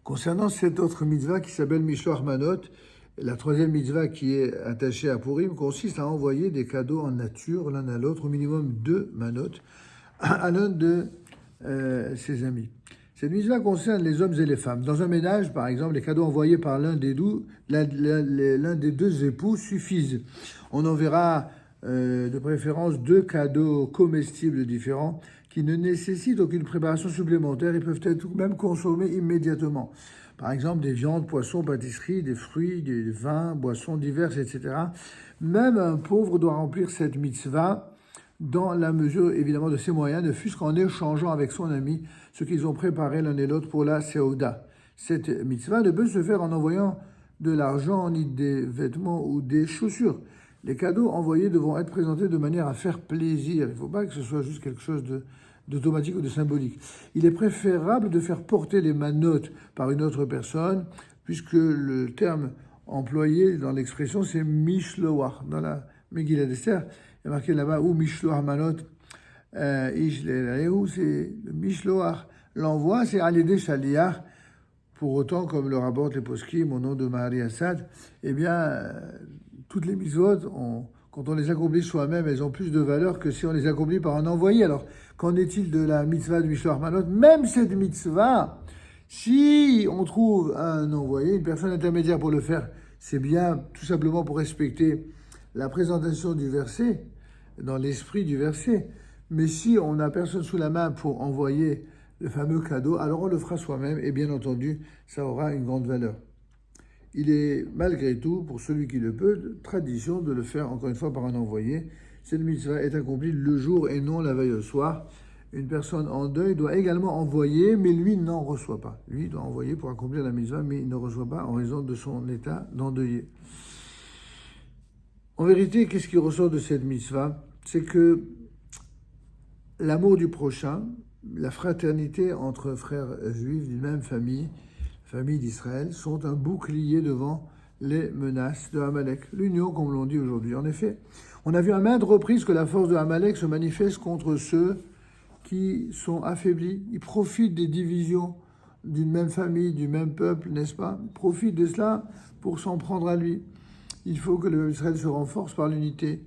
Concernant cette autre mitzvah qui s'appelle Mishloach Manot, la troisième mitzvah qui est attachée à Purim consiste à envoyer des cadeaux en nature l'un à l'autre, au minimum 2 manot, à l'un de ses amis. Cette mitzvah concerne les hommes et les femmes. Dans un ménage, par exemple, les cadeaux envoyés par l'un des deux époux suffisent. On enverra de préférence 2 cadeaux comestibles différents qui ne nécessitent aucune préparation supplémentaire et peuvent être même consommés immédiatement. Par exemple, des viandes, poissons, pâtisseries, des fruits, des vins, boissons diverses, etc. Même un pauvre doit remplir cette mitzvah dans la mesure, évidemment, de ses moyens, ne fût-ce qu'en échangeant avec son ami ce qu'ils ont préparé l'un et l'autre pour la Seuda. Cette mitzvah ne peut se faire en envoyant de l'argent, ni des vêtements ou des chaussures. Les cadeaux envoyés devront être présentés de manière à faire plaisir. Il ne faut pas que ce soit juste quelque chose d'automatique ou de symbolique. Il est préférable de faire porter les manotes par une autre personne, puisque le terme employé dans l'expression, c'est mishloach. Dans la Megillah d'Esther, il y a marqué là-bas, ou mishloach manot, c'est le mishloach. L'envoi, c'est alédé shaliach. Pour autant, comme le rapporte les poskim au nom de Mahari Assad, eh bien, toutes les mitzvot, quand on les accomplit soi-même, elles ont plus de valeur que si on les accomplit par un envoyé. Alors, qu'en est-il de la mitzvah de Mishloach Manot? Même cette mitzvah, si on trouve un envoyé, une personne intermédiaire pour le faire, c'est bien tout simplement pour respecter la présentation du verset, dans l'esprit du verset. Mais si on n'a personne sous la main pour envoyer le fameux cadeau, alors on le fera soi-même et bien entendu, ça aura une grande valeur. Il est malgré tout, pour celui qui le peut, de tradition de le faire encore une fois par un envoyé. Cette mitzvah est accomplie le jour et non la veille au soir. Une personne en deuil doit également envoyer, mais lui n'en reçoit pas. Lui doit envoyer pour accomplir la mitzvah, mais il ne reçoit pas en raison de son état d'endeuillé. En vérité, qu'est-ce qui ressort de cette mitzvah? C'est que l'amour du prochain, la fraternité entre frères juifs d'une même famille d'Israël, sont un bouclier devant les menaces de Amalek. L'union, comme l'on dit aujourd'hui. En effet, on a vu à maintes reprises que la force de Amalek se manifeste contre ceux qui sont affaiblis. Ils profitent des divisions d'une même famille, du même peuple, n'est-ce pas? Ils profitent de cela pour s'en prendre à lui. Il faut que le peuple d'Israël se renforce par l'unité.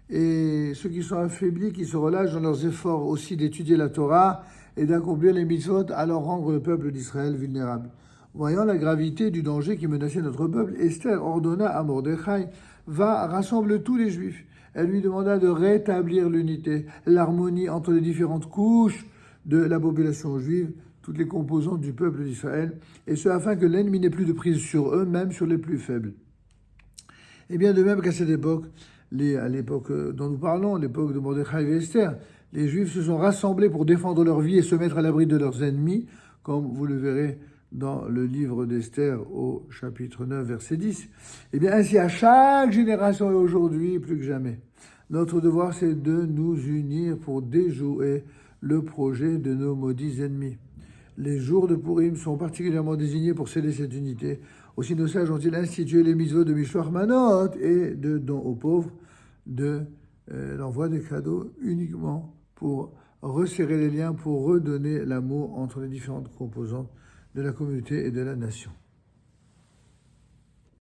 Et ceux qui sont affaiblis, qui se relâchent dans leurs efforts aussi d'étudier la Torah et d'accomplir les mitzvot, alors rendre le peuple d'Israël vulnérable. Voyant la gravité du danger qui menaçait notre peuple, Esther ordonna à Mordechai, va, rassemble tous les Juifs. Elle lui demanda de rétablir l'unité, l'harmonie entre les différentes couches de la population juive, toutes les composantes du peuple d'Israël, et ce afin que l'ennemi n'ait plus de prise sur eux, même sur les plus faibles. Et bien de même qu'à cette époque, à l'époque dont nous parlons, l'époque de Mordechai et Esther, les Juifs se sont rassemblés pour défendre leur vie et se mettre à l'abri de leurs ennemis, comme vous le verrez dans le livre d'Esther au chapitre 9, verset 10. Et bien ainsi, à chaque génération et aujourd'hui, plus que jamais, notre devoir, c'est de nous unir pour déjouer le projet de nos maudits ennemis. Les jours de Purim sont particulièrement désignés pour sceller cette unité. Aussi nos sages ont-ils institué les mitzvot de Mishloach Manot et de dons aux pauvres, de l'envoi des cadeaux uniquement pour resserrer les liens, pour redonner l'amour entre les différentes composantes de la communauté et de la nation.